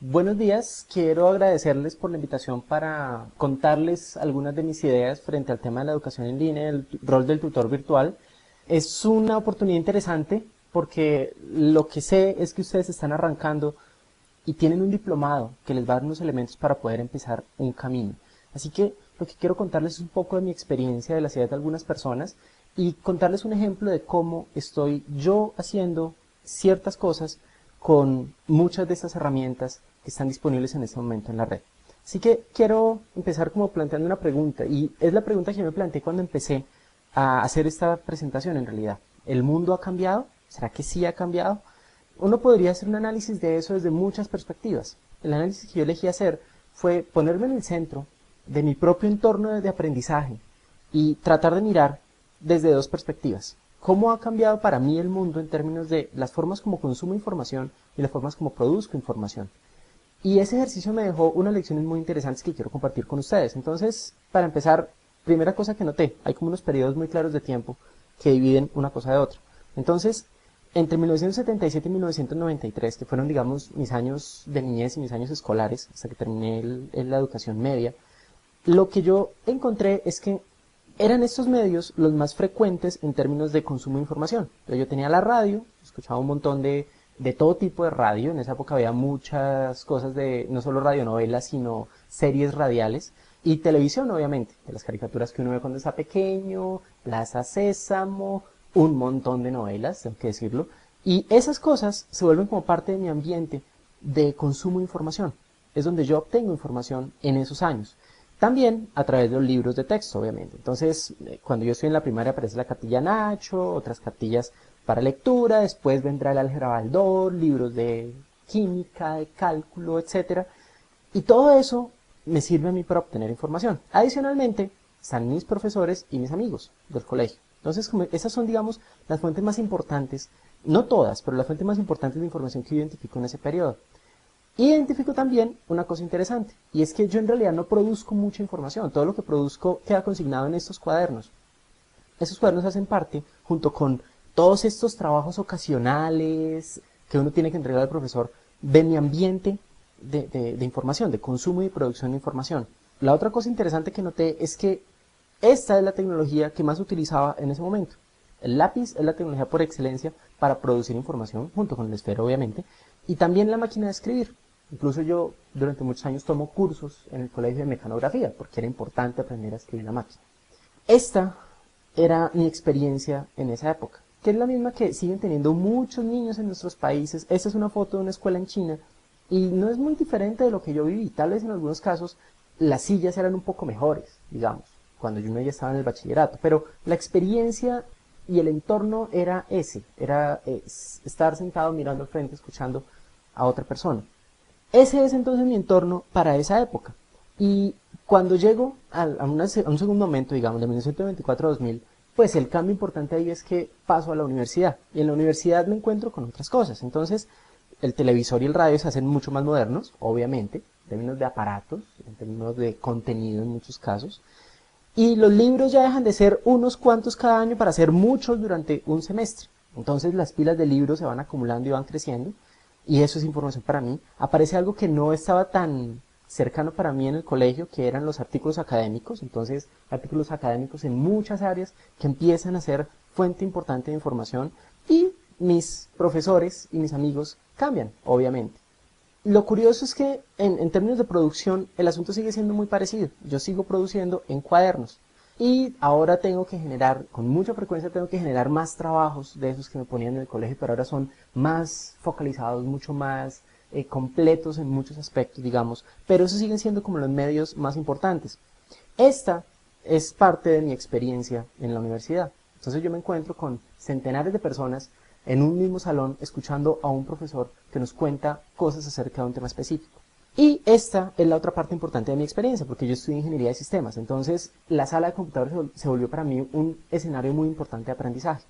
Buenos días, quiero agradecerles por la invitación para contarles algunas de mis ideas frente al tema de la educación en línea, el rol del tutor virtual. Es una oportunidad interesante porque lo que sé es que ustedes están arrancando y tienen un diplomado que les va a dar unos elementos para poder empezar un camino. Así que lo que quiero contarles es un poco de mi experiencia, de las ideas de algunas personas y contarles un ejemplo de cómo estoy yo haciendo ciertas cosas con muchas de estas herramientas que están disponibles en este momento en la red. Así que quiero empezar como planteando una pregunta, y es la pregunta que yo me planteé cuando empecé a hacer esta presentación en realidad. ¿El mundo ha cambiado? ¿Será que sí ha cambiado? Uno podría hacer un análisis de eso desde muchas perspectivas. El análisis que yo elegí hacer fue ponerme en el centro de mi propio entorno de aprendizaje y tratar de mirar desde dos perspectivas. ¿Cómo ha cambiado para mí el mundo en términos de las formas como consumo información y las formas como produzco información? Y ese ejercicio me dejó unas lecciones muy interesantes que quiero compartir con ustedes. Entonces, para empezar, primera cosa que noté, hay como unos periodos muy claros de tiempo que dividen una cosa de otra. Entonces, entre 1977 y 1993, que fueron, digamos, mis años de niñez y mis años escolares, hasta que terminé la educación media, lo que yo encontré es que eran estos medios los más frecuentes en términos de consumo de información. Yo tenía la radio, escuchaba un montón de todo tipo de radio. En esa época había muchas cosas de no solo radionovelas, sino series radiales. Y televisión, obviamente, de las caricaturas que uno ve cuando está pequeño, Plaza Sésamo, un montón de novelas, tengo que decirlo. Y esas cosas se vuelven como parte de mi ambiente de consumo de información. Es donde yo obtengo información en esos años. También a través de los libros de texto, obviamente. Entonces, cuando yo estoy en la primaria aparece la cartilla Nacho, otras cartillas para lectura, después vendrá el álgebra Baldor, libros de química, de cálculo, etcétera. Y todo eso me sirve a mí para obtener información. Adicionalmente, están mis profesores y mis amigos del colegio. Entonces, como esas son, digamos, las fuentes más importantes, no todas, pero las fuentes más importantes de información que yo identifico en ese periodo. Identifico también una cosa interesante, y es que yo en realidad no produzco mucha información. Todo lo que produzco queda consignado en estos cuadernos. Esos cuadernos hacen parte, junto con todos estos trabajos ocasionales que uno tiene que entregar al profesor, de mi ambiente de información, de consumo y producción de información. La otra cosa interesante que noté es que esta es la tecnología que más utilizaba en ese momento. El lápiz es la tecnología por excelencia para producir información, junto con el esfero obviamente, y también la máquina de escribir. Incluso yo durante muchos años tomo cursos en el colegio de mecanografía, porque era importante aprender a escribir la máquina. Esta era mi experiencia en esa época, que es la misma que siguen teniendo muchos niños en nuestros países. Esta es una foto de una escuela en China y no es muy diferente de lo que yo viví. Tal vez en algunos casos las sillas eran un poco mejores, digamos, cuando yo ya estaba en el bachillerato, pero la experiencia y el entorno era ese, era estar sentado mirando al frente, escuchando a otra persona. Ese es entonces mi entorno para esa época. Y cuando llego a un segundo momento, digamos, de 1994 a 2000, pues el cambio importante ahí es que paso a la universidad. Y en la universidad me encuentro con otras cosas. Entonces, el televisor y el radio se hacen mucho más modernos, obviamente, en términos de aparatos, en términos de contenido en muchos casos. Y los libros ya dejan de ser unos cuantos cada año para ser muchos durante un semestre. Entonces las pilas de libros se van acumulando y van creciendo. Y eso es información para mí. Aparece algo que no estaba tan cercano para mí en el colegio, que eran los artículos académicos. Entonces, artículos académicos en muchas áreas que empiezan a ser fuente importante de información. Y mis profesores y mis amigos cambian, obviamente. Lo curioso es que en términos de producción el asunto sigue siendo muy parecido. Yo sigo produciendo en cuadernos y ahora tengo que generar, con mucha frecuencia tengo que generar más trabajos de esos que me ponían en el colegio, pero ahora son más focalizados, mucho más completos en muchos aspectos, digamos, pero esos siguen siendo como los medios más importantes. Esta es parte de mi experiencia en la universidad. Entonces yo me encuentro con centenares de personas en un mismo salón escuchando a un profesor que nos cuenta cosas acerca de un tema específico. Y esta es la otra parte importante de mi experiencia, porque yo estudié ingeniería de sistemas. Entonces la sala de computadores se volvió para mí un escenario muy importante de aprendizaje.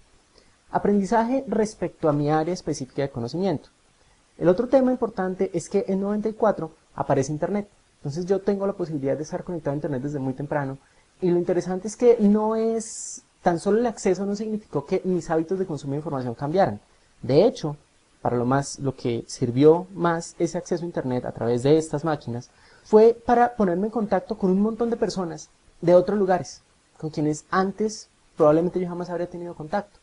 Aprendizaje respecto a mi área específica de conocimiento. El otro tema importante es que en 94 aparece Internet. Entonces yo tengo la posibilidad de estar conectado a Internet desde muy temprano. Y lo interesante es que no es tan solo el acceso no significó que mis hábitos de consumo de información cambiaran. De hecho, para lo que sirvió más ese acceso a internet a través de estas máquinas, fue para ponerme en contacto con un montón de personas de otros lugares, con quienes antes probablemente yo jamás habría tenido contacto.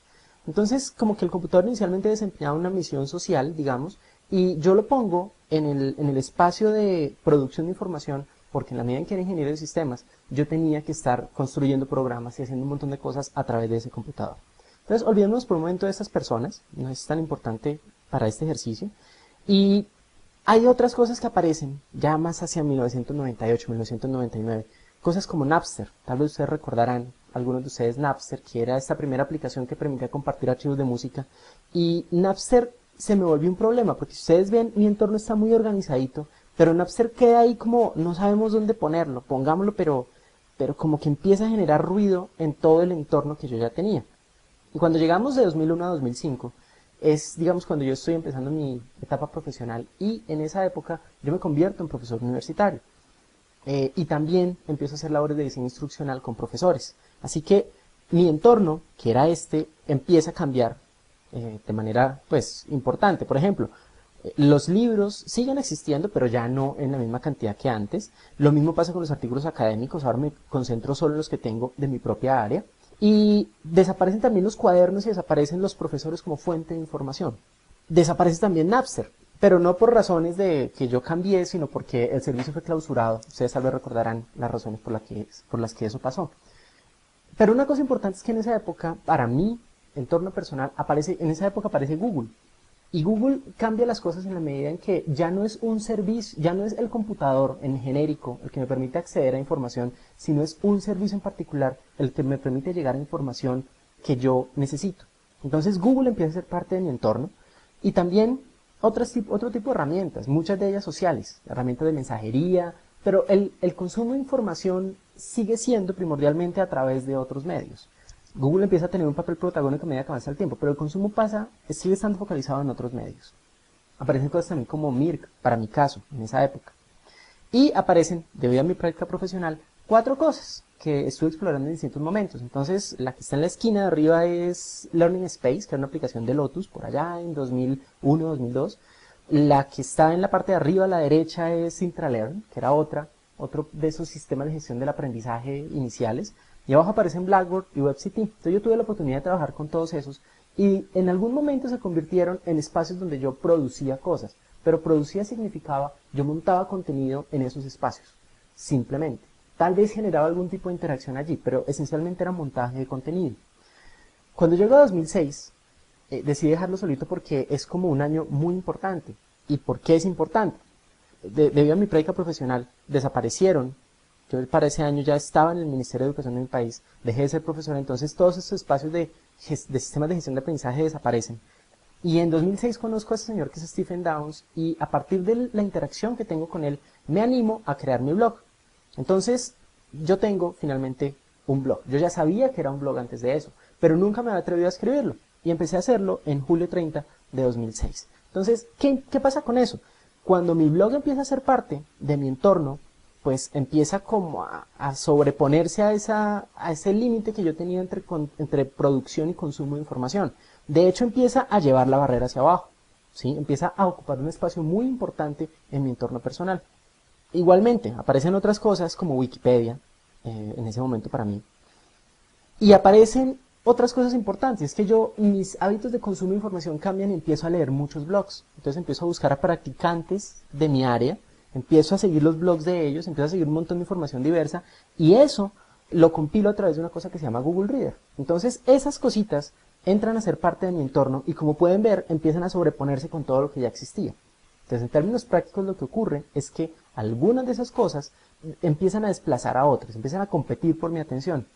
Entonces, como que el computador inicialmente desempeñaba una misión social, digamos, y yo lo pongo en el espacio de producción de información, porque en la medida en que era ingeniero de sistemas, yo tenía que estar construyendo programas y haciendo un montón de cosas a través de ese computador. Entonces, olvidémonos por un momento de estas personas, no es tan importante para este ejercicio, y hay otras cosas que aparecen ya más hacia 1998, 1999, cosas como Napster. Tal vez ustedes recordarán, algunos de ustedes, Napster, que era esta primera aplicación que permitía compartir archivos de música. Y Napster se me volvió un problema, porque si ustedes ven, mi entorno está muy organizadito, pero Napster queda ahí como no sabemos dónde ponerlo, pongámoslo, pero como que empieza a generar ruido en todo el entorno que yo ya tenía. Y cuando llegamos de 2001 a 2005, es, digamos, cuando yo estoy empezando mi etapa profesional, y en esa época yo me convierto en profesor universitario. Y también empiezo a hacer labores de diseño instruccional con profesores. Así que mi entorno, que era este, empieza a cambiar de manera, pues, importante. Por ejemplo, los libros siguen existiendo, pero ya no en la misma cantidad que antes. Lo mismo pasa con los artículos académicos. Ahora me concentro solo en los que tengo de mi propia área. Y desaparecen también los cuadernos y desaparecen los profesores como fuente de información. Desaparece también Napster, pero no por razones de que yo cambié, sino porque el servicio fue clausurado. Ustedes tal vez recordarán las razones por las que eso pasó. Pero una cosa importante es que en esa época, para mí, entorno personal, en esa época aparece Google. Y Google cambia las cosas en la medida en que ya no es un servicio, ya no es el computador en genérico el que me permite acceder a información, sino es un servicio en particular el que me permite llegar a información que yo necesito. Entonces Google empieza a ser parte de mi entorno, y también otro tipo de herramientas, muchas de ellas sociales, herramientas de mensajería, pero el consumo de información sigue siendo primordialmente a través de otros medios. Google empieza a tener un papel protagónico a medida que avanza el tiempo, pero el consumo sigue estando focalizado en otros medios. Aparecen cosas también como Mirk, para mi caso, en esa época. Y aparecen, debido a mi práctica profesional, 4 cosas que estuve explorando en distintos momentos. Entonces, la que está en la esquina de arriba es Learning Space, que era una aplicación de Lotus, por allá en 2001, 2002. La que está en la parte de arriba a la derecha es Intralearn, que era otro de esos sistemas de gestión del aprendizaje iniciales. Y abajo aparecen Blackboard y WebCT. Entonces yo tuve la oportunidad de trabajar con todos esos, y en algún momento se convirtieron en espacios donde yo producía cosas. Pero producía significaba, yo montaba contenido en esos espacios, simplemente. Tal vez generaba algún tipo de interacción allí, pero esencialmente era montaje de contenido. Cuando llegó a 2006, decidí dejarlo solito porque es como un año muy importante. ¿Y por qué es importante? Debido a mi práctica profesional, desaparecieron. Yo para ese año ya estaba en el Ministerio de Educación de mi país, dejé de ser profesor, entonces todos esos espacios de sistemas de gestión de aprendizaje desaparecen. Y en 2006 conozco a este señor que es Stephen Downes, y a partir de la interacción que tengo con él, me animo a crear mi blog. Entonces, yo tengo finalmente un blog. Yo ya sabía que era un blog antes de eso, pero nunca me había atrevido a escribirlo. Y empecé a hacerlo en julio 30 de 2006. Entonces, ¿qué pasa con eso? Cuando mi blog empieza a ser parte de mi entorno, pues empieza como a sobreponerse a ese límite que yo tenía entre producción y consumo de información. De hecho, empieza a llevar la barrera hacia abajo, ¿sí? Empieza a ocupar un espacio muy importante en mi entorno personal. Igualmente, aparecen otras cosas como Wikipedia, en ese momento para mí, y aparecen otras cosas importantes. Es que mis hábitos de consumo de información cambian y empiezo a leer muchos blogs. Entonces empiezo a buscar a practicantes de mi área, empiezo a seguir los blogs de ellos, empiezo a seguir un montón de información diversa, y eso lo compilo a través de una cosa que se llama Google Reader. Entonces esas cositas entran a ser parte de mi entorno, y como pueden ver, empiezan a sobreponerse con todo lo que ya existía. Entonces, en términos prácticos, lo que ocurre es que algunas de esas cosas empiezan a desplazar a otras, empiezan a competir por mi atención.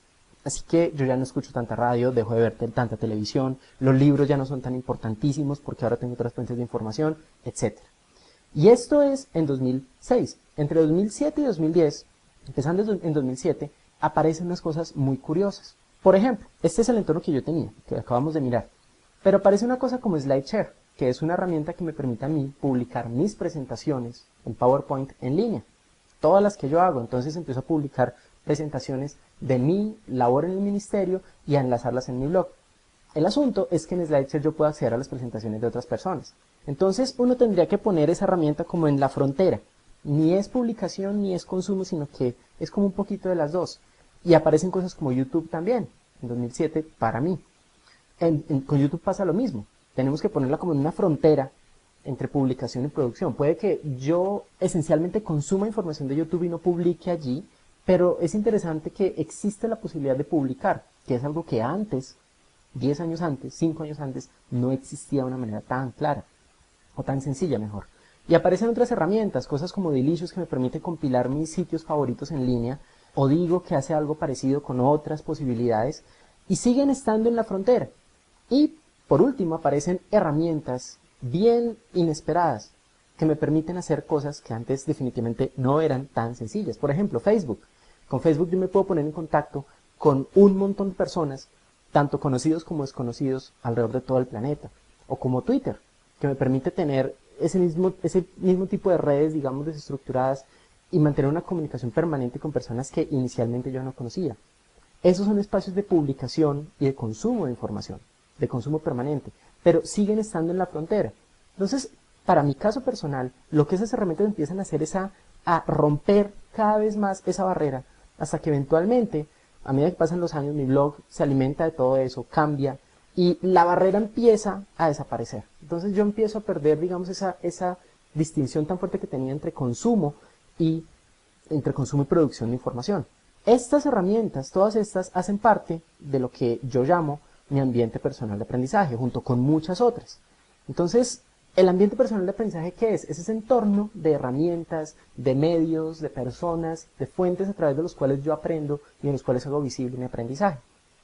Así que yo ya no escucho tanta radio, dejo de ver tanta televisión, los libros ya no son tan importantísimos porque ahora tengo otras fuentes de información, etc. Y esto es en 2006. Entre 2007 y 2010, empezando en 2007, aparecen unas cosas muy curiosas. Por ejemplo, este es el entorno que yo tenía, que acabamos de mirar. Pero aparece una cosa como SlideShare, que es una herramienta que me permite a mí publicar mis presentaciones en PowerPoint en línea. Todas las que yo hago. Entonces empiezo a publicar presentaciones de mi labor en el ministerio y a enlazarlas en mi blog. El asunto es que en SlideShare yo puedo acceder a las presentaciones de otras personas. Entonces uno tendría que poner esa herramienta como en la frontera. Ni es publicación ni es consumo, sino que es como un poquito de las dos. Y aparecen cosas como YouTube también, en 2007 para mí. Con YouTube pasa lo mismo. Tenemos que ponerla como en una frontera entre publicación y producción. Puede que yo esencialmente consuma información de YouTube y no publique allí, pero es interesante que existe la posibilidad de publicar, que es algo que antes, 10 años antes, 5 años antes, no existía de una manera tan clara, o tan sencilla mejor. Y aparecen otras herramientas, cosas como Delicious, que me permite compilar mis sitios favoritos en línea, o Digo, que hace algo parecido con otras posibilidades, y siguen estando en la frontera. Y por último aparecen herramientas bien inesperadas que me permiten hacer cosas que antes definitivamente no eran tan sencillas. Por ejemplo, Facebook. Con Facebook yo me puedo poner en contacto con un montón de personas, tanto conocidos como desconocidos, alrededor de todo el planeta. O como Twitter, que me permite tener ese mismo tipo de redes, digamos, desestructuradas y mantener una comunicación permanente con personas que inicialmente yo no conocía. Esos son espacios de publicación y de consumo de información, de consumo permanente, pero siguen estando en la frontera. Entonces, para mi caso personal, lo que esas herramientas empiezan a hacer es a romper cada vez más esa barrera, hasta que eventualmente, a medida que pasan los años, mi blog se alimenta de todo eso, cambia, y la barrera empieza a desaparecer. Entonces yo empiezo a perder, digamos, esa distinción tan fuerte que tenía entre consumo y producción de información. Estas herramientas, todas estas, hacen parte de lo que yo llamo mi ambiente personal de aprendizaje, junto con muchas otras. Entonces, el ambiente personal de aprendizaje, ¿qué es? Es ese entorno de herramientas, de medios, de personas, de fuentes a través de los cuales yo aprendo y en los cuales hago visible mi aprendizaje.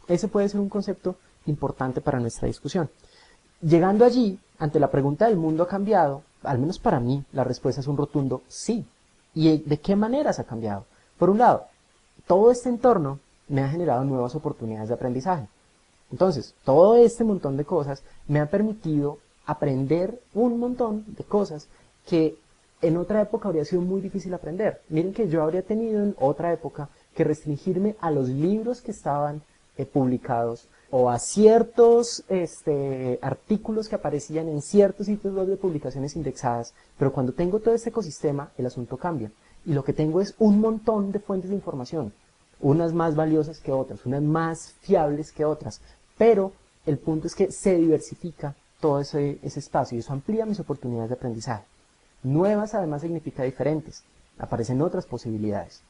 Ese puede ser un concepto importante para nuestra discusión. Llegando allí, ante la pregunta ¿del mundo ha cambiado? Al menos para mí, la respuesta es un rotundo sí. ¿Y de qué maneras ha cambiado? Por un lado, todo este entorno me ha generado nuevas oportunidades de aprendizaje. Entonces, todo este montón de cosas me ha permitido aprender un montón de cosas que en otra época habría sido muy difícil aprender. Miren que yo habría tenido en otra época que restringirme a los libros que estaban publicados o a ciertos artículos que aparecían en ciertos sitios web de publicaciones indexadas, pero cuando tengo todo este ecosistema, el asunto cambia. Y lo que tengo es un montón de fuentes de información, unas más valiosas que otras, unas más fiables que otras, pero el punto es que se diversifica todo ese espacio y eso amplía mis oportunidades de aprendizaje. Nuevas además significa diferentes, aparecen otras posibilidades.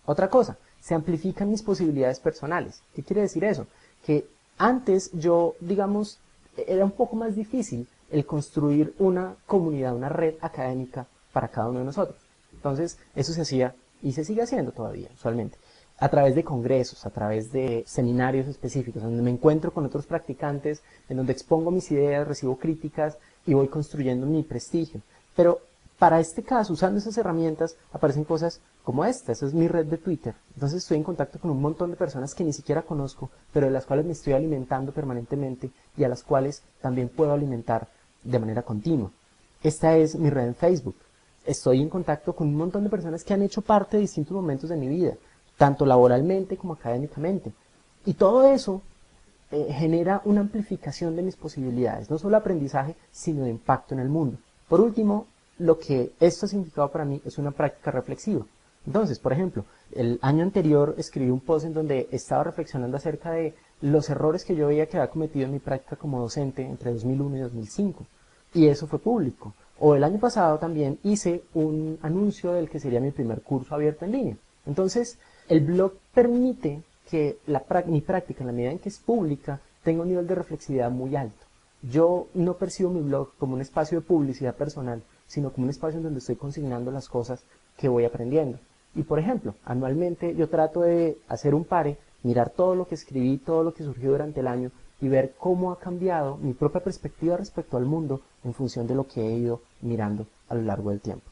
Otra cosa, se amplifican mis posibilidades personales. ¿Qué quiere decir eso? Que antes yo, digamos, era un poco más difícil el construir una comunidad, una red académica para cada uno de nosotros. Entonces, eso se hacía y se sigue haciendo todavía, usualmente, a través de congresos, a través de seminarios específicos, donde me encuentro con otros practicantes, en donde expongo mis ideas, recibo críticas y voy construyendo mi prestigio. Pero para este caso, usando esas herramientas, aparecen cosas como esta es mi red de Twitter. Entonces estoy en contacto con un montón de personas que ni siquiera conozco, pero de las cuales me estoy alimentando permanentemente y a las cuales también puedo alimentar de manera continua. Esta es mi red en Facebook. Estoy en contacto con un montón de personas que han hecho parte de distintos momentos de mi vida, tanto laboralmente como académicamente. Y todo eso genera una amplificación de mis posibilidades, no solo de aprendizaje, sino de impacto en el mundo. Por último, lo que esto ha significado para mí es una práctica reflexiva. Entonces, por ejemplo, el año anterior escribí un post en donde estaba reflexionando acerca de los errores que yo veía que había cometido en mi práctica como docente entre 2001 y 2005. Y eso fue público. O el año pasado también hice un anuncio del que sería mi primer curso abierto en línea. Entonces, el blog permite que mi práctica, en la medida en que es pública, tenga un nivel de reflexividad muy alto. Yo no percibo mi blog como un espacio de publicidad personal, sino como un espacio en donde estoy consignando las cosas que voy aprendiendo. Y por ejemplo, anualmente yo trato de hacer un pare, mirar todo lo que escribí, todo lo que surgió durante el año y ver cómo ha cambiado mi propia perspectiva respecto al mundo en función de lo que he ido mirando a lo largo del tiempo.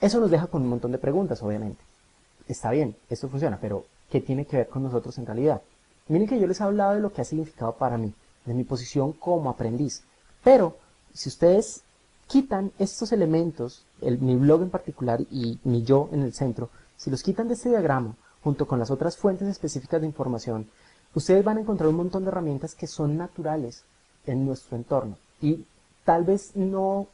Eso nos deja con un montón de preguntas, obviamente. Está bien, esto funciona, pero ¿qué tiene que ver con nosotros en realidad? Miren que yo les he hablado de lo que ha significado para mí, de mi posición como aprendiz. Pero, si ustedes quitan estos elementos, mi blog en particular y mi yo en el centro, si los quitan de este diagrama, junto con las otras fuentes específicas de información, ustedes van a encontrar un montón de herramientas que son naturales en nuestro entorno. Y tal vez no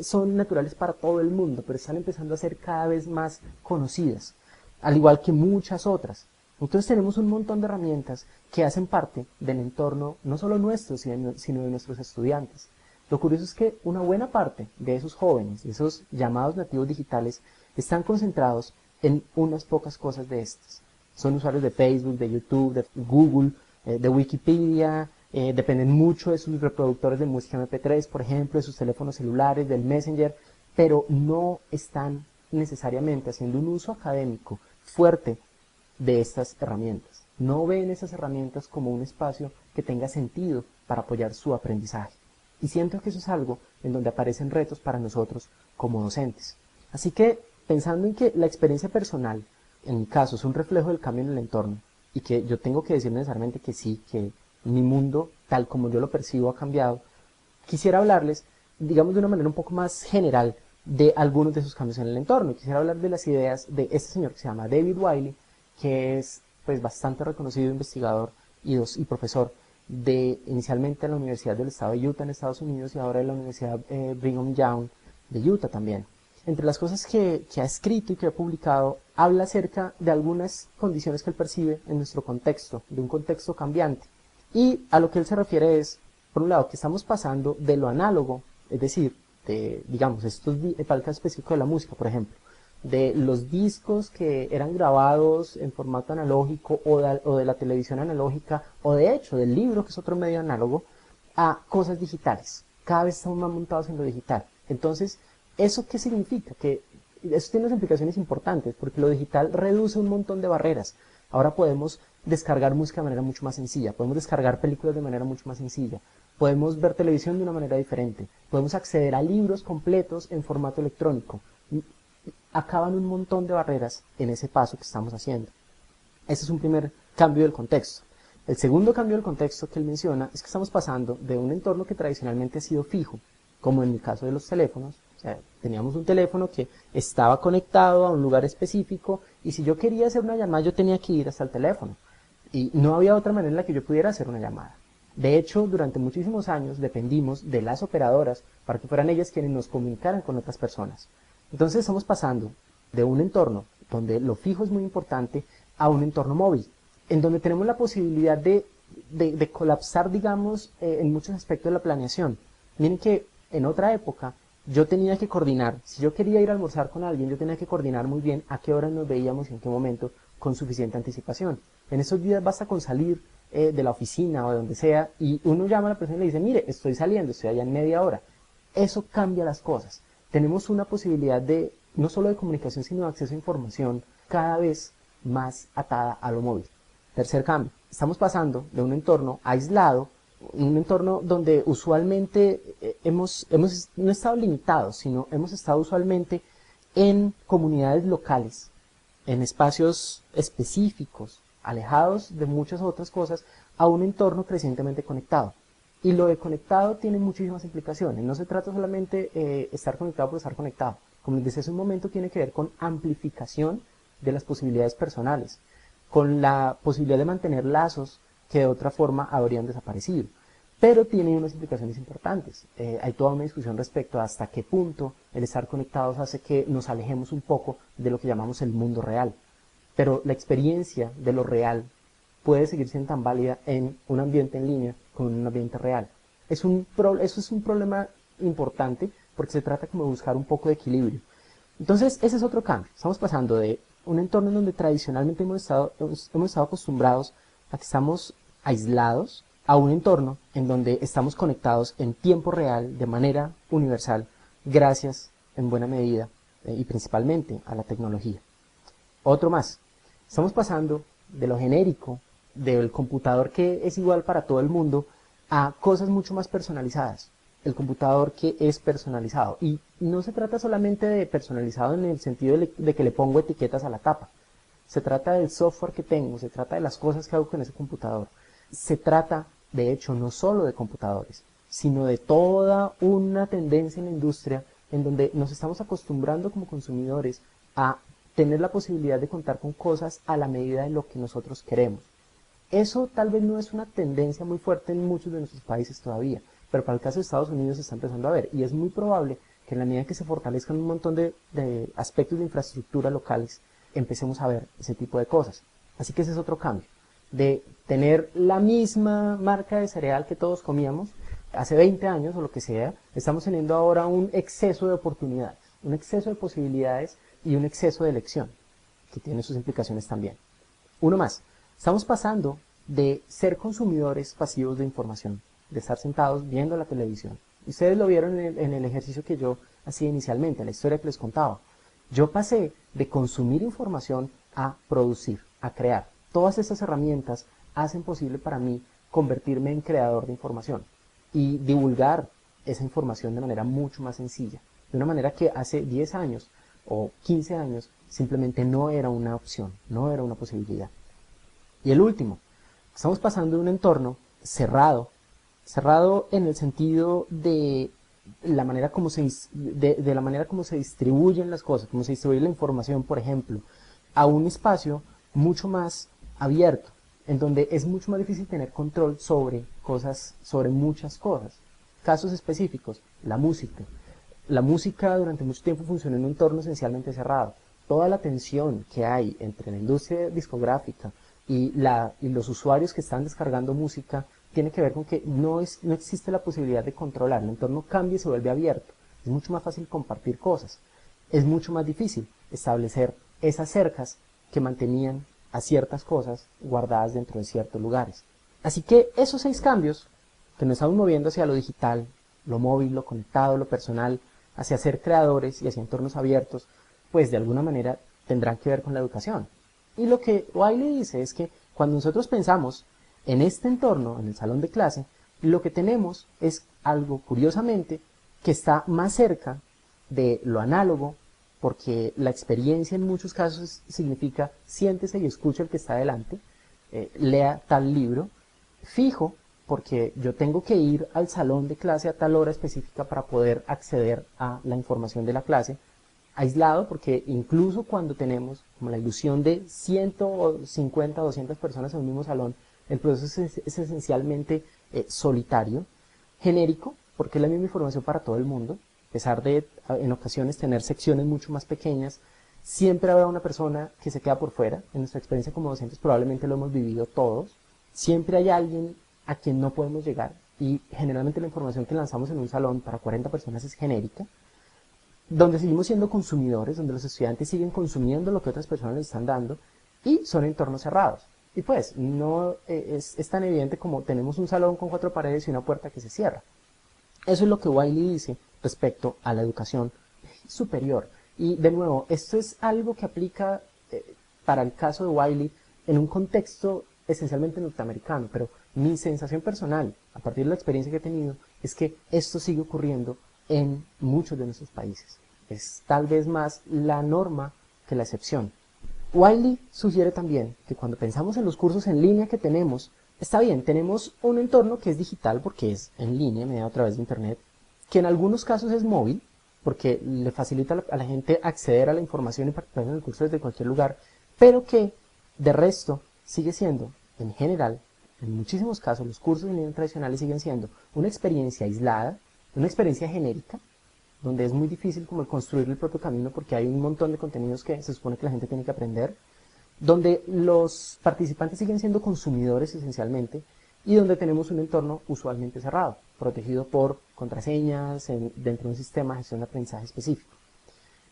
son naturales para todo el mundo, pero están empezando a ser cada vez más conocidas, al igual que muchas otras. Entonces tenemos un montón de herramientas que hacen parte del entorno, no solo nuestro, sino de nuestros estudiantes. Lo curioso es que una buena parte de esos jóvenes, de esos llamados nativos digitales, están concentrados en unas pocas cosas de estas. Son usuarios de Facebook, de YouTube, de Google, de Wikipedia, dependen mucho de sus reproductores de música MP3, por ejemplo, de sus teléfonos celulares, del Messenger, pero no están necesariamente haciendo un uso académico fuerte de estas herramientas. No ven esas herramientas como un espacio que tenga sentido para apoyar su aprendizaje. Y siento que eso es algo en donde aparecen retos para nosotros como docentes. Así que, pensando en que la experiencia personal, en mi caso, es un reflejo del cambio en el entorno, y que yo tengo que decir necesariamente que sí, que mi mundo, tal como yo lo percibo, ha cambiado, quisiera hablarles, digamos de una manera un poco más general, de algunos de esos cambios en el entorno. Quisiera hablar de las ideas de este señor que se llama David Wiley, que es pues bastante reconocido investigador y profesor inicialmente en la Universidad del Estado de Utah en Estados Unidos y ahora en la Universidad Brigham Young de Utah también. Entre las cosas que ha escrito y que ha publicado, habla acerca de algunas condiciones que él percibe en nuestro contexto, de un contexto cambiante. Y a lo que él se refiere es, por un lado, que estamos pasando de lo análogo, es decir, de, digamos, para el caso específico de la música, por ejemplo, de los discos que eran grabados en formato analógico o de la televisión analógica, o de hecho del libro, que es otro medio análogo, a cosas digitales. Cada vez estamos más montados en lo digital. Entonces, ¿eso qué significa? Que eso tiene unas implicaciones importantes, porque lo digital reduce un montón de barreras. Ahora podemos descargar música de manera mucho más sencilla, podemos descargar películas de manera mucho más sencilla, podemos ver televisión de una manera diferente, podemos acceder a libros completos en formato electrónico. Acaban un montón de barreras en ese paso que estamos haciendo. Ese es un primer cambio del contexto. El segundo cambio del contexto que él menciona es que estamos pasando de un entorno que tradicionalmente ha sido fijo, como en el caso de los teléfonos. O sea, teníamos un teléfono que estaba conectado a un lugar específico y si yo quería hacer una llamada yo tenía que ir hasta el teléfono y no había otra manera en la que yo pudiera hacer una llamada. De hecho, durante muchísimos años dependimos de las operadoras para que fueran ellas quienes nos comunicaran con otras personas. Entonces estamos pasando de un entorno donde lo fijo es muy importante a un entorno móvil, en donde tenemos la posibilidad de colapsar, digamos, en muchos aspectos de la planeación. Miren que en otra época yo tenía que coordinar, si yo quería ir a almorzar con alguien, yo tenía que coordinar muy bien a qué hora nos veíamos y en qué momento con suficiente anticipación. En esos días basta con salir de la oficina o de donde sea y uno llama a la persona y le dice, mire, estoy saliendo, estoy allá en media hora. Eso cambia las cosas. Tenemos una posibilidad de, no solo de comunicación, sino de acceso a información cada vez más atada a lo móvil. Tercer cambio, estamos pasando de un entorno aislado, un entorno donde usualmente no estado limitados, sino hemos estado usualmente en comunidades locales, en espacios específicos, alejados de muchas otras cosas, a un entorno crecientemente conectado. Y lo de conectado tiene muchísimas implicaciones. No se trata solamente de estar conectado por estar conectado. Como les decía hace un momento, tiene que ver con amplificación de las posibilidades personales, con la posibilidad de mantener lazos que de otra forma habrían desaparecido. Pero tiene unas implicaciones importantes. Hay toda una discusión respecto a hasta qué punto el estar conectados hace que nos alejemos un poco de lo que llamamos el mundo real. Pero la experiencia de lo real puede seguir siendo tan válida en un ambiente en línea como en un ambiente real. Eso es un problema importante porque se trata como de buscar un poco de equilibrio. Entonces, ese es otro cambio. Estamos pasando de un entorno en donde tradicionalmente hemos estado acostumbrados a que estamos aislados, a un entorno en donde estamos conectados en tiempo real, de manera universal, gracias en buena medida y principalmente a la tecnología. Otro más, estamos pasando de lo genérico, del computador que es igual para todo el mundo, a cosas mucho más personalizadas. El computador que es personalizado. Y no se trata solamente de personalizado en el sentido de que le pongo etiquetas a la tapa. Se trata del software que tengo, se trata de las cosas que hago con ese computador. Se trata, de hecho, no solo de computadores, sino de toda una tendencia en la industria en donde nos estamos acostumbrando como consumidores a tener la posibilidad de contar con cosas a la medida de lo que nosotros queremos. Eso tal vez no es una tendencia muy fuerte en muchos de nuestros países todavía, pero para el caso de Estados Unidos se está empezando a ver, y es muy probable que en la medida que se fortalezcan un montón de aspectos de infraestructura locales, empecemos a ver ese tipo de cosas. Así que ese es otro cambio, de tener la misma marca de cereal que todos comíamos hace 20 años o lo que sea, estamos teniendo ahora un exceso de oportunidades, un exceso de posibilidades y un exceso de elección, que tiene sus implicaciones también. Uno más, estamos pasando de ser consumidores pasivos de información, de estar sentados viendo la televisión. Ustedes lo vieron en el ejercicio que yo hacía inicialmente, la historia que les contaba. Yo pasé de consumir información a producir, a crear. Todas estas herramientas hacen posible para mí convertirme en creador de información y divulgar esa información de manera mucho más sencilla, de una manera que hace 10 años o 15 años simplemente no era una opción, no era una posibilidad. Y el último, estamos pasando de un entorno cerrado, cerrado en el sentido de la manera como de la manera como se distribuyen las cosas, como se distribuye la información, por ejemplo, a un espacio mucho más abierto, en donde es mucho más difícil tener control sobre cosas, sobre muchas cosas. Casos específicos, la música. La música durante mucho tiempo funcionó en un entorno esencialmente cerrado. Toda la tensión que hay entre la industria discográfica y los usuarios que están descargando música tiene que ver con que no existe la posibilidad de controlar. El entorno cambia y se vuelve abierto. Es mucho más fácil compartir cosas. Es mucho más difícil establecer esas cercas que mantenían a ciertas cosas guardadas dentro de ciertos lugares. Así que esos 6 cambios que nos estamos moviendo hacia lo digital, lo móvil, lo conectado, lo personal, hacia ser creadores y hacia entornos abiertos, pues de alguna manera tendrán que ver con la educación. Y lo que Wiley dice es que cuando nosotros pensamos en este entorno, en el salón de clase, lo que tenemos es algo, curiosamente, que está más cerca de lo análogo, porque la experiencia en muchos casos significa siéntese y escuche el que está delante, lea tal libro, fijo, porque yo tengo que ir al salón de clase a tal hora específica para poder acceder a la información de la clase, aislado, porque incluso cuando tenemos como la ilusión de 150 o 200 personas en un mismo salón, el proceso es esencialmente solitario, genérico, porque es la misma información para todo el mundo, a pesar de en ocasiones tener secciones mucho más pequeñas, siempre habrá una persona que se queda por fuera. En nuestra experiencia como docentes probablemente lo hemos vivido todos. Siempre hay alguien a quien no podemos llegar y generalmente la información que lanzamos en un salón para 40 personas es genérica, donde seguimos siendo consumidores, donde los estudiantes siguen consumiendo lo que otras personas les están dando y son entornos cerrados. Y pues no es tan evidente como tenemos un salón con 4 paredes y una puerta que se cierra. Eso es lo que Wiley dice respecto a la educación superior. Y de nuevo, esto es algo que aplica para el caso de Wiley en un contexto esencialmente norteamericano, pero mi sensación personal, a partir de la experiencia que he tenido, es que esto sigue ocurriendo en muchos de nuestros países. Es tal vez más la norma que la excepción. Wiley sugiere también que cuando pensamos en los cursos en línea que tenemos, está bien, tenemos un entorno que es digital porque es en línea, mediado a través de internet, que en algunos casos es móvil, porque le facilita a la gente acceder a la información y participar en el curso desde cualquier lugar, pero que de resto sigue siendo, en general, en muchísimos casos, los cursos en línea tradicionales siguen siendo una experiencia aislada, una experiencia genérica, donde es muy difícil como construir el propio camino porque hay un montón de contenidos que se supone que la gente tiene que aprender, donde los participantes siguen siendo consumidores esencialmente y donde tenemos un entorno usualmente cerrado, protegido por contraseñas dentro de un sistema de gestión de aprendizaje específico.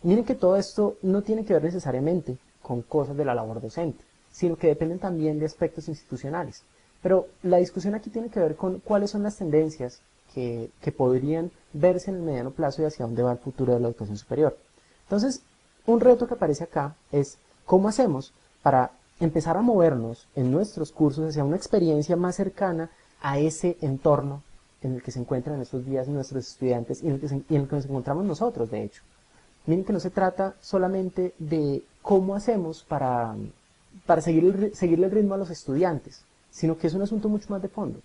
Miren que todo esto no tiene que ver necesariamente con cosas de la labor docente, sino que dependen también de aspectos institucionales. Pero la discusión aquí tiene que ver con cuáles son las tendencias que podrían verse en el mediano plazo y hacia dónde va el futuro de la educación superior. Entonces, un reto que aparece acá es cómo hacemos para empezar a movernos en nuestros cursos hacia una experiencia más cercana a ese entorno en el que se encuentran en estos días nuestros estudiantes y en el que nos encontramos nosotros, de hecho. Miren que no se trata solamente de cómo hacemos para seguirle el ritmo a los estudiantes, sino que es un asunto mucho más de fondo.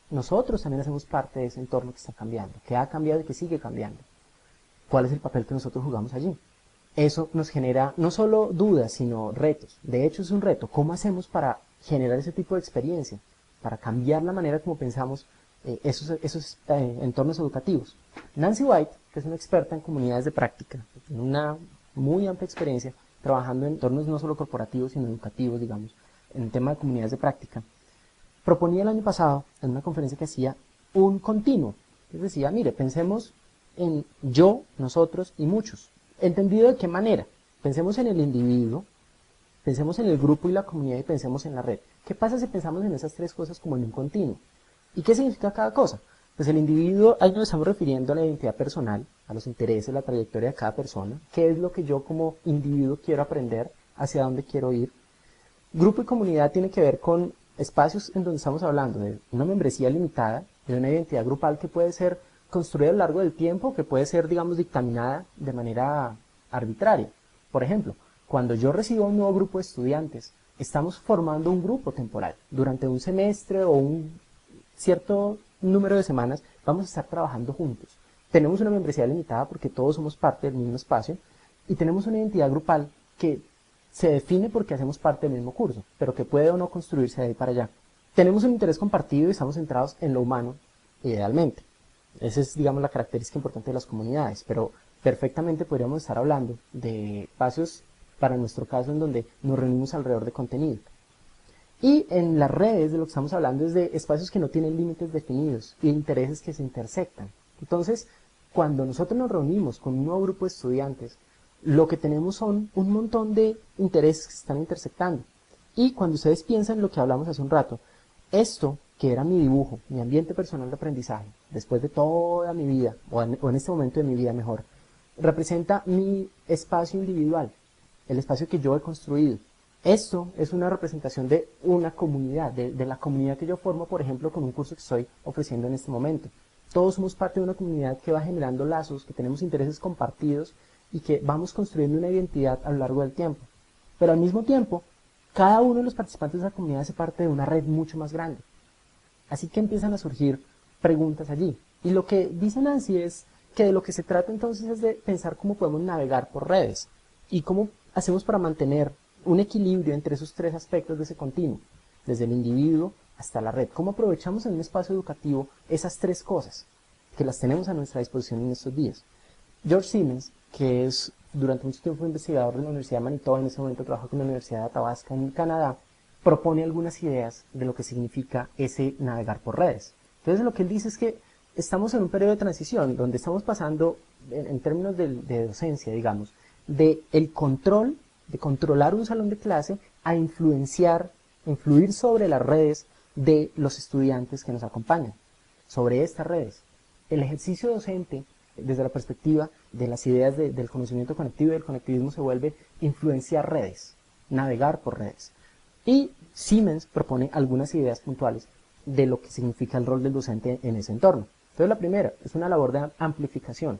Nosotros también hacemos parte de ese entorno que está cambiando, que ha cambiado y que sigue cambiando. ¿Cuál es el papel que nosotros jugamos allí? Eso nos genera no solo dudas, sino retos. De hecho, es un reto. ¿Cómo hacemos para generar ese tipo de experiencia? Para cambiar la manera como pensamos esos entornos educativos. Nancy White, que es una experta en comunidades de práctica, tiene una muy amplia experiencia trabajando en entornos no solo corporativos, sino educativos, digamos, en el tema de comunidades de práctica, proponía el año pasado, en una conferencia que hacía, un continuo. Es decir, mire, pensemos en yo, nosotros y muchos. ¿Entendido de qué manera? Pensemos en el individuo, pensemos en el grupo y la comunidad y pensemos en la red. ¿Qué pasa si pensamos en esas tres cosas como en un continuo? ¿Y qué significa cada cosa? Pues el individuo, ahí nos estamos refiriendo a la identidad personal, a los intereses, la trayectoria de cada persona, qué es lo que yo como individuo quiero aprender, hacia dónde quiero ir. Grupo y comunidad tiene que ver con espacios en donde estamos hablando de una membresía limitada, de una identidad grupal que puede ser construida a lo largo del tiempo, que puede ser, digamos, dictaminada de manera arbitraria. Por ejemplo, cuando yo recibo un nuevo grupo de estudiantes, estamos formando un grupo temporal. Durante un semestre o un cierto número de semanas vamos a estar trabajando juntos. Tenemos una membresía limitada porque todos somos parte del mismo espacio y tenemos una identidad grupal que se define porque hacemos parte del mismo curso, pero que puede o no construirse de ahí para allá. Tenemos un interés compartido y estamos centrados en lo humano, idealmente. Esa es, digamos, la característica importante de las comunidades, pero perfectamente podríamos estar hablando de espacios, para nuestro caso, en donde nos reunimos alrededor de contenido. Y en las redes de lo que estamos hablando es de espacios que no tienen límites definidos y de intereses que se intersectan. Entonces, cuando nosotros nos reunimos con un nuevo grupo de estudiantes, lo que tenemos son un montón de intereses que se están intersectando. Y cuando ustedes piensan en lo que hablamos hace un rato, esto que era mi dibujo, mi ambiente personal de aprendizaje, después de toda mi vida, o en este momento de mi vida mejor, representa mi espacio individual, el espacio que yo he construido. Esto es una representación de una comunidad, de la comunidad que yo formo, por ejemplo, con un curso que estoy ofreciendo en este momento. Todos somos parte de una comunidad que va generando lazos, que tenemos intereses compartidos y que vamos construyendo una identidad a lo largo del tiempo. Pero al mismo tiempo, cada uno de los participantes de la comunidad hace parte de una red mucho más grande. Así que empiezan a surgir preguntas allí. Y lo que dice Nancy es que de lo que se trata entonces es de pensar cómo podemos navegar por redes y cómo hacemos para mantener un equilibrio entre esos tres aspectos de ese continuo, desde el individuo hasta la red. ¿Cómo aprovechamos en un espacio educativo esas tres cosas que las tenemos a nuestra disposición en estos días? George Siemens, que es durante mucho tiempo investigador de la Universidad de Manitoba, en ese momento trabaja con la Universidad de Athabasca en Canadá, propone algunas ideas de lo que significa ese navegar por redes. Entonces lo que él dice es que estamos en un periodo de transición donde estamos pasando, en términos de docencia, digamos, de el control, de controlar un salón de clase a influir sobre las redes de los estudiantes que nos acompañan, sobre estas redes. El ejercicio docente, desde la perspectiva de las ideas del conocimiento conectivo y del conectivismo, se vuelve influenciar redes, navegar por redes. Y Siemens propone algunas ideas puntuales de lo que significa el rol del docente en ese entorno. Entonces la primera es una labor de amplificación.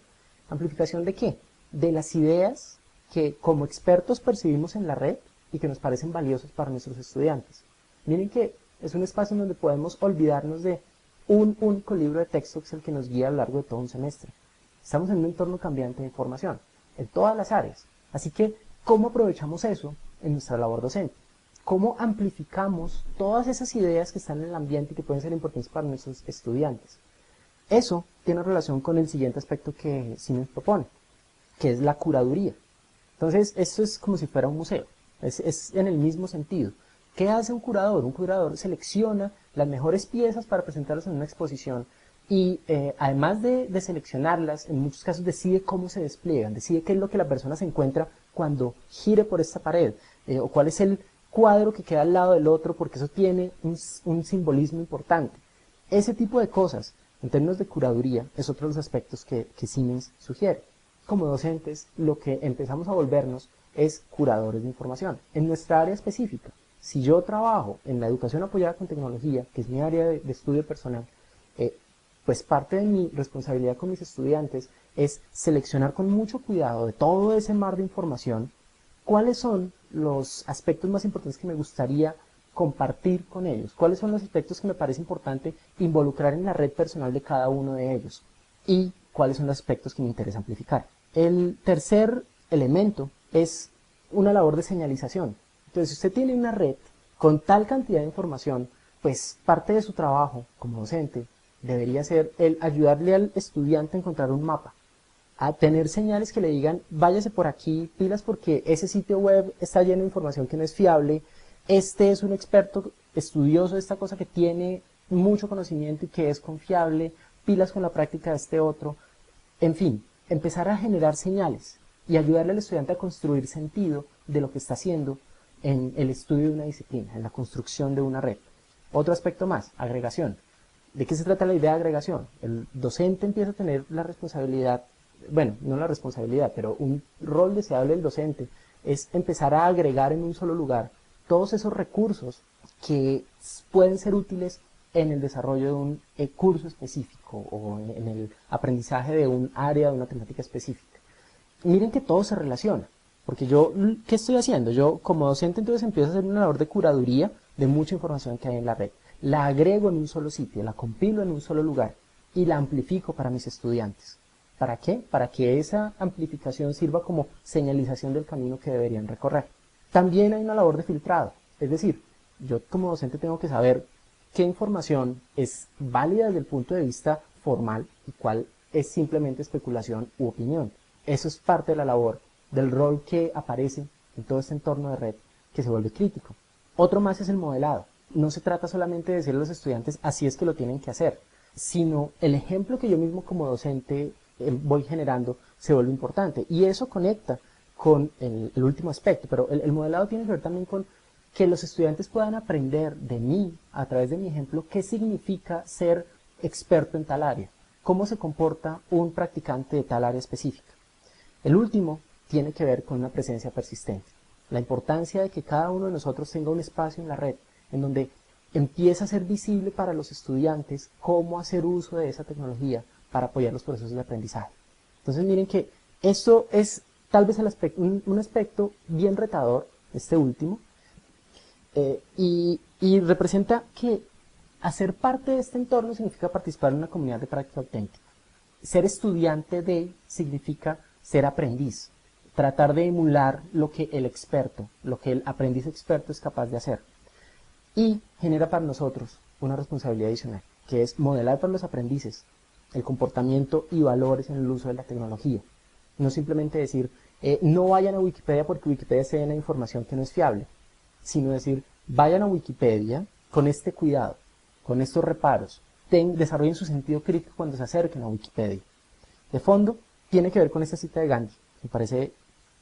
¿Amplificación de qué? De las ideas que como expertos percibimos en la red y que nos parecen valiosas para nuestros estudiantes. Miren que es un espacio en donde podemos olvidarnos de un único libro de texto que es el que nos guía a lo largo de todo un semestre. Estamos en un entorno cambiante de información, en todas las áreas. Así que, ¿cómo aprovechamos eso en nuestra labor docente? ¿Cómo amplificamos todas esas ideas que están en el ambiente y que pueden ser importantes para nuestros estudiantes? Eso tiene relación con el siguiente aspecto que Siemens propone, que es la curaduría. Entonces, esto es como si fuera un museo, es en el mismo sentido. ¿Qué hace un curador? Un curador selecciona las mejores piezas para presentarlas en una exposición y además de seleccionarlas, en muchos casos decide cómo se despliegan, decide qué es lo que la persona se encuentra cuando gire por esta pared, o cuál es el cuadro que queda al lado del otro, porque eso tiene un simbolismo importante. Ese tipo de cosas, en términos de curaduría, es otro de los aspectos que Siemens sugiere. Como docentes, lo que empezamos a volvernos es curadores de información. En nuestra área específica, si yo trabajo en la educación apoyada con tecnología, que es mi área de estudio personal, pues parte de mi responsabilidad con mis estudiantes es seleccionar con mucho cuidado de todo ese mar de información cuáles son los aspectos más importantes que me gustaría compartir con ellos, cuáles son los aspectos que me parece importante involucrar en la red personal de cada uno de ellos y cuáles son los aspectos que me interesa amplificar. El tercer elemento es una labor de señalización. Entonces, si usted tiene una red con tal cantidad de información, pues parte de su trabajo como docente debería ser el ayudarle al estudiante a encontrar un mapa, a tener señales que le digan, váyase por aquí, pilas, porque ese sitio web está lleno de información que no es fiable, este es un experto estudioso de esta cosa que tiene mucho conocimiento y que es confiable, pilas con la práctica de este otro. En fin, empezar a generar señales y ayudarle al estudiante a construir sentido de lo que está haciendo en el estudio de una disciplina, en la construcción de una red. Otro aspecto más, agregación. ¿De qué se trata la idea de agregación? El docente empieza a tener la responsabilidad, bueno, no la responsabilidad, pero un rol deseable del docente es empezar a agregar en un solo lugar todos esos recursos que pueden ser útiles en el desarrollo de un curso específico o en el aprendizaje de un área, de una temática específica. Miren que todo se relaciona, porque yo, ¿qué estoy haciendo? Yo como docente entonces empiezo a hacer una labor de curaduría de mucha información que hay en la red. La agrego en un solo sitio, la compilo en un solo lugar y la amplifico para mis estudiantes. ¿Para qué? Para que esa amplificación sirva como señalización del camino que deberían recorrer. También hay una labor de filtrado, es decir, yo como docente tengo que saber qué información es válida desde el punto de vista formal y cuál es simplemente especulación u opinión. Eso es parte de la labor, del rol que aparece en todo este entorno de red que se vuelve crítico. Otro más es el modelado. No se trata solamente de decirle a los estudiantes así es que lo tienen que hacer, sino el ejemplo que yo mismo como docente voy generando se vuelve importante. Y eso conecta con el último aspecto, pero el modelado tiene que ver también con que los estudiantes puedan aprender de mí, a través de mi ejemplo, qué significa ser experto en tal área, cómo se comporta un practicante de tal área específica. El último tiene que ver con una presencia persistente, la importancia de que cada uno de nosotros tenga un espacio en la red, en donde empieza a ser visible para los estudiantes cómo hacer uso de esa tecnología para apoyar los procesos de aprendizaje. Entonces miren que esto es tal vez un aspecto bien retador, este último, y representa que hacer parte de este entorno significa participar en una comunidad de práctica auténtica. Ser estudiante de significa ser aprendiz, tratar de emular lo que el experto, lo que el aprendiz experto es capaz de hacer. Y genera para nosotros una responsabilidad adicional, que es modelar para los aprendices el comportamiento y valores en el uso de la tecnología. No simplemente decir, no vayan a Wikipedia porque Wikipedia se llena de información que no es fiable, sino decir, vayan a Wikipedia con este cuidado, con estos reparos, desarrollen su sentido crítico cuando se acerquen a Wikipedia. De fondo, tiene que ver con esta cita de Gandhi, me parece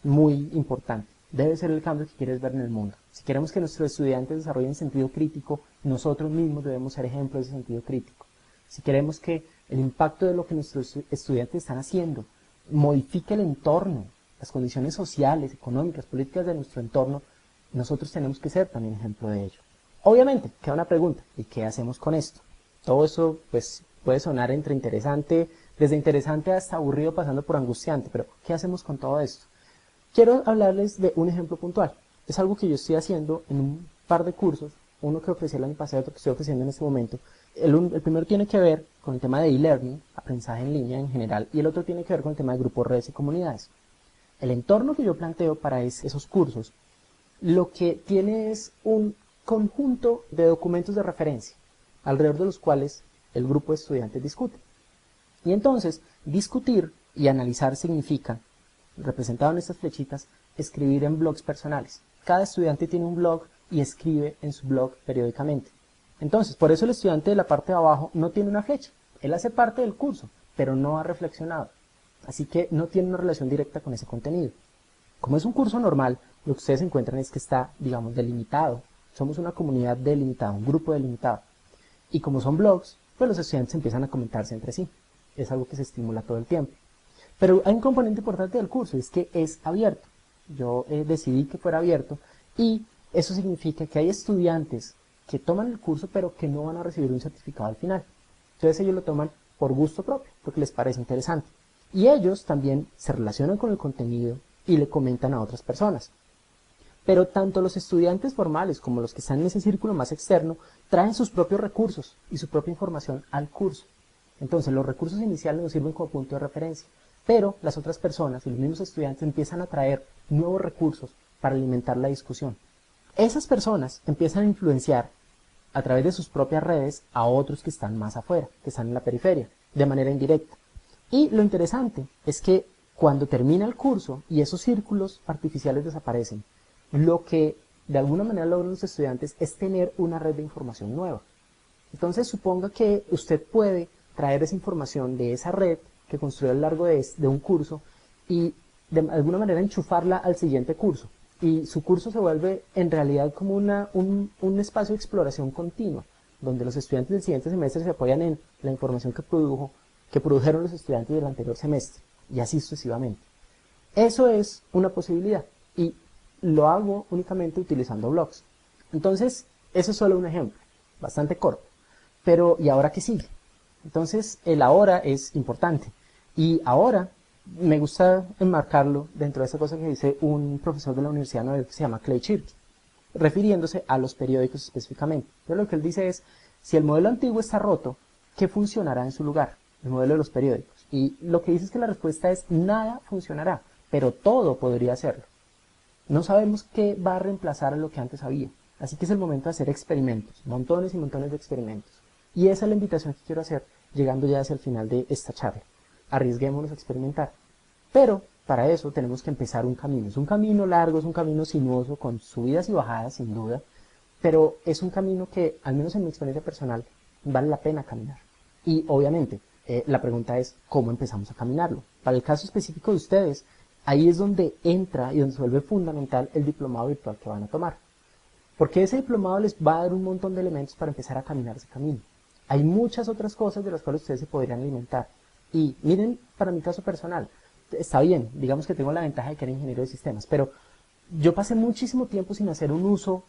muy importante. Debe ser el cambio que quieres ver en el mundo. Si queremos que nuestros estudiantes desarrollen sentido crítico, nosotros mismos debemos ser ejemplos de ese sentido crítico. Si queremos que el impacto de lo que nuestros estudiantes están haciendo modifique el entorno, las condiciones sociales, económicas, políticas de nuestro entorno, nosotros tenemos que ser también ejemplo de ello. Obviamente, queda una pregunta, ¿y qué hacemos con esto? Todo eso pues puede sonar entre interesante, desde interesante hasta aburrido, pasando por angustiante, pero ¿qué hacemos con todo esto? Quiero hablarles de un ejemplo puntual. Es algo que yo estoy haciendo en un par de cursos, uno que ofrecí el año pasado y otro que estoy ofreciendo en este momento. El primero tiene que ver con el tema de e-learning, aprendizaje en línea en general, y el otro tiene que ver con el tema de grupos, redes y comunidades. El entorno que yo planteo para esos cursos, lo que tiene es un conjunto de documentos de referencia, alrededor de los cuales el grupo de estudiantes discute. Y entonces, discutir y analizar significa, representado en estas flechitas, escribir en blogs personales. Cada estudiante tiene un blog y escribe en su blog periódicamente. Entonces, por eso el estudiante de la parte de abajo no tiene una flecha. Él hace parte del curso, pero no ha reflexionado. Así que no tiene una relación directa con ese contenido. Como es un curso normal, lo que ustedes encuentran es que está, digamos, delimitado. Somos una comunidad delimitada, un grupo delimitado. Y como son blogs, pues los estudiantes empiezan a comentarse entre sí. Es algo que se estimula todo el tiempo. Pero hay un componente importante del curso, es que es abierto. Yo decidí que fuera abierto y eso significa que hay estudiantes que toman el curso pero que no van a recibir un certificado al final. Entonces ellos lo toman por gusto propio, porque les parece interesante. Y ellos también se relacionan con el contenido y le comentan a otras personas. Pero tanto los estudiantes formales como los que están en ese círculo más externo traen sus propios recursos y su propia información al curso. Entonces los recursos iniciales nos sirven como punto de referencia, pero las otras personas y los mismos estudiantes empiezan a traer nuevos recursos para alimentar la discusión. Esas personas empiezan a influenciar a través de sus propias redes a otros que están más afuera, que están en la periferia, de manera indirecta. Y lo interesante es que cuando termina el curso y esos círculos artificiales desaparecen, lo que de alguna manera logran los estudiantes es tener una red de información nueva. Entonces suponga que usted puede traer esa información de esa red que construyó a lo largo de un curso y de alguna manera enchufarla al siguiente curso. Y su curso se vuelve en realidad como un espacio de exploración continua, donde los estudiantes del siguiente semestre se apoyan en la información que produjeron los estudiantes del anterior semestre, y así sucesivamente. Eso es una posibilidad, y lo hago únicamente utilizando blogs. Entonces, eso es solo un ejemplo, bastante corto. Pero, ¿y ahora qué sigue? Entonces, el ahora es importante. Y ahora me gusta enmarcarlo dentro de esa cosa que dice un profesor de la Universidad de Nueva York que se llama Clay Shirky, refiriéndose a los periódicos específicamente. Pero lo que él dice es, si el modelo antiguo está roto, ¿qué funcionará en su lugar? El modelo de los periódicos. Y lo que dice es que la respuesta es, nada funcionará, pero todo podría hacerlo. No sabemos qué va a reemplazar a lo que antes había. Así que es el momento de hacer experimentos, montones y montones de experimentos. Y esa es la invitación que quiero hacer, llegando ya hacia el final de esta charla. Arriesguémonos a experimentar. Pero para eso tenemos que empezar un camino. Es un camino largo, es un camino sinuoso, con subidas y bajadas sin duda, pero es un camino que, al menos en mi experiencia personal, vale la pena caminar. Y obviamente, la pregunta es, ¿cómo empezamos a caminarlo? Para el caso específico de ustedes, ahí es donde entra y donde se vuelve fundamental el diplomado virtual que van a tomar. Porque ese diplomado les va a dar un montón de elementos para empezar a caminar ese camino. Hay muchas otras cosas de las cuales ustedes se podrían alimentar. Y miren, para mi caso personal, está bien, digamos que tengo la ventaja de que era ingeniero de sistemas, pero yo pasé muchísimo tiempo sin hacer un uso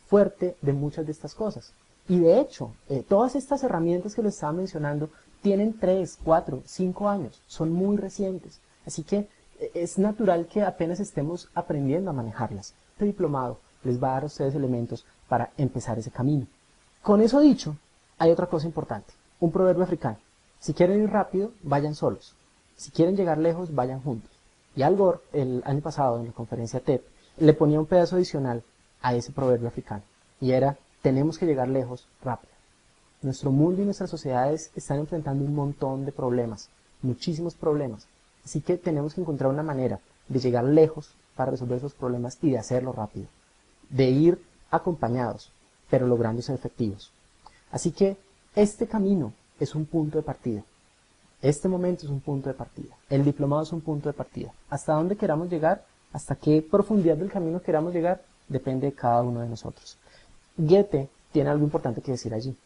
fuerte de muchas de estas cosas. Y de hecho, todas estas herramientas que les estaba mencionando tienen 3, 4, 5 años, son muy recientes. Así que es natural que apenas estemos aprendiendo a manejarlas. Este diplomado les va a dar a ustedes elementos para empezar ese camino. Con eso dicho, hay otra cosa importante, un proverbio africano. Si quieren ir rápido, vayan solos. Si quieren llegar lejos, vayan juntos. Y Al Gore, el año pasado en la conferencia TED, le ponía un pedazo adicional a ese proverbio africano. Y era, tenemos que llegar lejos rápido. Nuestro mundo y nuestras sociedades están enfrentando un montón de problemas, muchísimos problemas. Así que tenemos que encontrar una manera de llegar lejos para resolver esos problemas y de hacerlo rápido. De ir acompañados, pero logrando ser efectivos. Así que este camino es un punto de partida. Este momento es un punto de partida. El diplomado es un punto de partida. Hasta dónde queramos llegar, hasta qué profundidad del camino queramos llegar, depende de cada uno de nosotros. Goethe tiene algo importante que decir allí.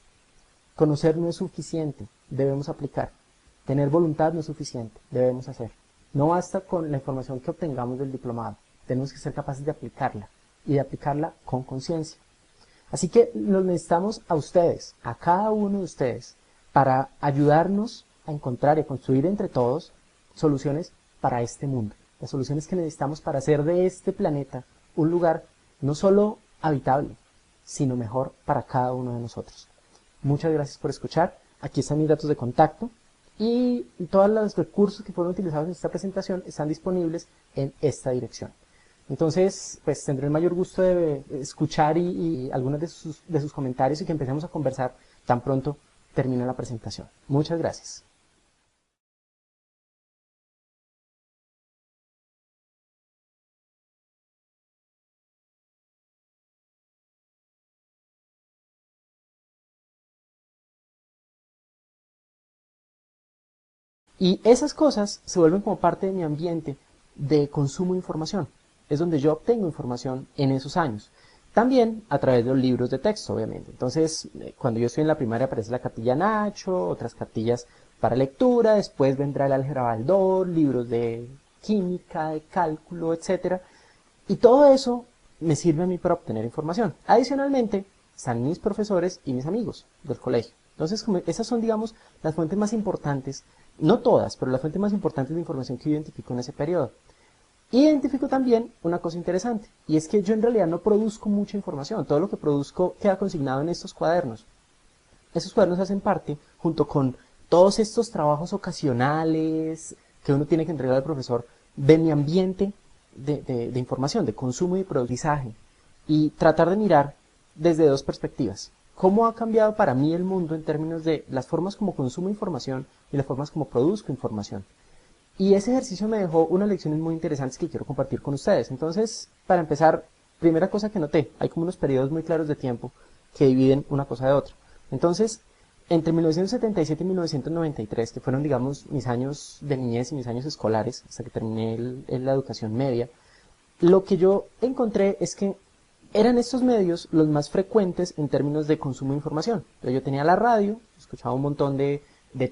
Conocer no es suficiente, debemos aplicar. Tener voluntad no es suficiente, debemos hacer. No basta con la información que obtengamos del diplomado, tenemos que ser capaces de aplicarla, y de aplicarla con conciencia. Así que los necesitamos a ustedes, a cada uno de ustedes, para ayudarnos a encontrar y construir entre todos soluciones para este mundo. Las soluciones que necesitamos para hacer de este planeta un lugar no solo habitable, sino mejor para cada uno de nosotros. Muchas gracias por escuchar. Aquí están mis datos de contacto y todos los recursos que fueron utilizados en esta presentación están disponibles en esta dirección. Entonces, pues tendré el mayor gusto de escuchar y algunos de sus comentarios y que empecemos a conversar tan pronto termine la presentación. Muchas gracias. Y esas cosas se vuelven como parte de mi ambiente de consumo de información. Es donde yo obtengo información en esos años. También a través de los libros de texto, obviamente. Entonces, cuando yo estoy en la primaria aparece la cartilla Nacho, otras cartillas para lectura, después vendrá el álgebra Baldor, libros de química, de cálculo, etcétera. Y todo eso me sirve a mí para obtener información. Adicionalmente, están mis profesores y mis amigos del colegio. Entonces, esas son, digamos, las fuentes más importantes, no todas, pero las fuentes más importantes de información que yo identifico en ese periodo. Identifico también una cosa interesante, y es que yo en realidad no produzco mucha información, todo lo que produzco queda consignado en estos cuadernos. Esos cuadernos hacen parte, junto con todos estos trabajos ocasionales que uno tiene que entregar al profesor, de mi ambiente de información, de consumo y aprendizaje, y tratar de mirar desde dos perspectivas. cómo ha cambiado para mí el mundo en términos de las formas como consumo información y las formas como produzco información. Y ese ejercicio me dejó unas lecciones muy interesantes que quiero compartir con ustedes. Entonces, para empezar, primera cosa que noté, hay como unos periodos muy claros de tiempo que dividen una cosa de otra. Entonces, entre 1977 y 1993, que fueron, digamos, mis años de niñez y mis años escolares, hasta que terminé la educación media, lo que yo encontré es que eran estos medios los más frecuentes en términos de consumo de información. Entonces, yo tenía la radio, escuchaba un montón de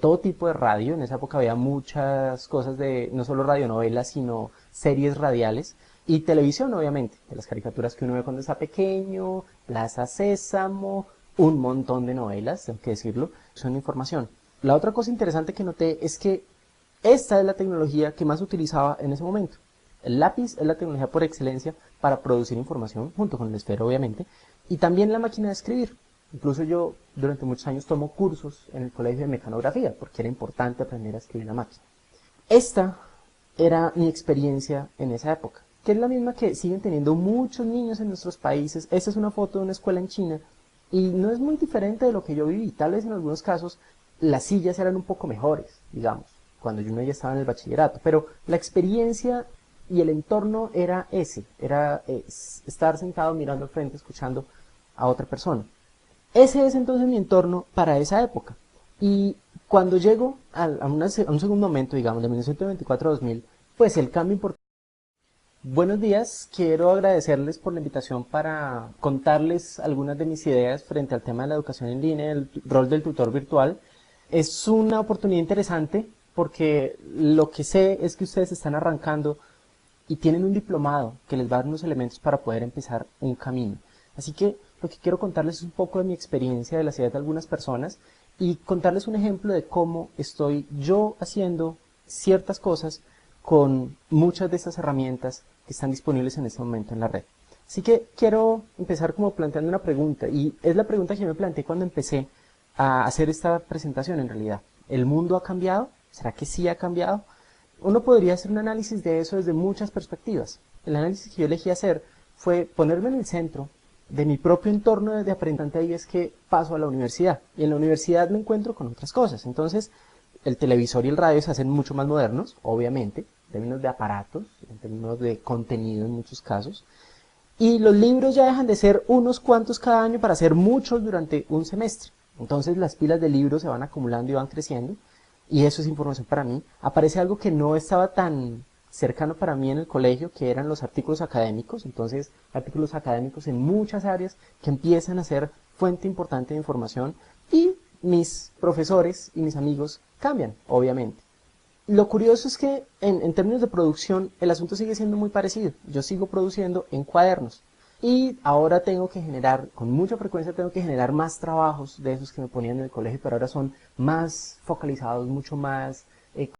todo tipo de radio. En esa época había muchas cosas de no solo radionovelas, sino series radiales. Y televisión, obviamente, de las caricaturas que uno ve cuando está pequeño, Plaza Sésamo, un montón de novelas, tengo que decirlo, son información. La otra cosa interesante que noté es que esta es la tecnología que más utilizaba en ese momento. El lápiz es la tecnología por excelencia para producir información, junto con el esfero obviamente, y también la máquina de escribir. Incluso yo durante muchos años tomo cursos en el colegio de mecanografía, porque era importante aprender a escribir la máquina. Esta era mi experiencia en esa época, que es la misma que siguen teniendo muchos niños en nuestros países. Esta es una foto de una escuela en China, y no es muy diferente de lo que yo viví. Tal vez en algunos casos las sillas eran un poco mejores, digamos, cuando yo ya estaba en el bachillerato, pero la experiencia y el entorno era ese, era estar sentado mirando al frente, escuchando a otra persona. Ese es entonces mi entorno para esa época. Y cuando llego a un segundo momento, digamos, de 1994 a 2000, pues el cambio importante. Buenos días, quiero agradecerles por la invitación para contarles algunas de mis ideas frente al tema de la educación en línea, el rol del tutor virtual. Es una oportunidad interesante porque lo que sé es que ustedes están arrancando y tienen un diplomado que les va a dar unos elementos para poder empezar un camino. Así que lo que quiero contarles es un poco de mi experiencia, de las ideas de algunas personas, y contarles un ejemplo de cómo estoy yo haciendo ciertas cosas con muchas de estas herramientas que están disponibles en este momento en la red. Así que quiero empezar como planteando una pregunta, y es la pregunta que yo me planteé cuando empecé a hacer esta presentación en realidad. ¿El mundo ha cambiado? ¿Será que sí ha cambiado? Uno podría hacer un análisis de eso desde muchas perspectivas. El análisis que yo elegí hacer fue ponerme en el centro de mi propio entorno de aprendizaje, y es que paso a la universidad. Y en la universidad me encuentro con otras cosas. Entonces, el televisor y el radio se hacen mucho más modernos, obviamente, en términos de aparatos, en términos de contenido en muchos casos. Y los libros ya dejan de ser unos cuantos cada año para ser muchos durante un semestre. Entonces las pilas de libros se van acumulando y van creciendo. Y eso es información para mí. Aparece algo que no estaba tan cercano para mí en el colegio, que eran los artículos académicos. Entonces, artículos académicos en muchas áreas que empiezan a ser fuente importante de información, y mis profesores y mis amigos cambian, obviamente. Lo curioso es que en términos de producción el asunto sigue siendo muy parecido. Yo sigo produciendo en cuadernos y ahora tengo que generar, con mucha frecuencia tengo que generar más trabajos de esos que me ponían en el colegio, pero ahora son más focalizados, mucho más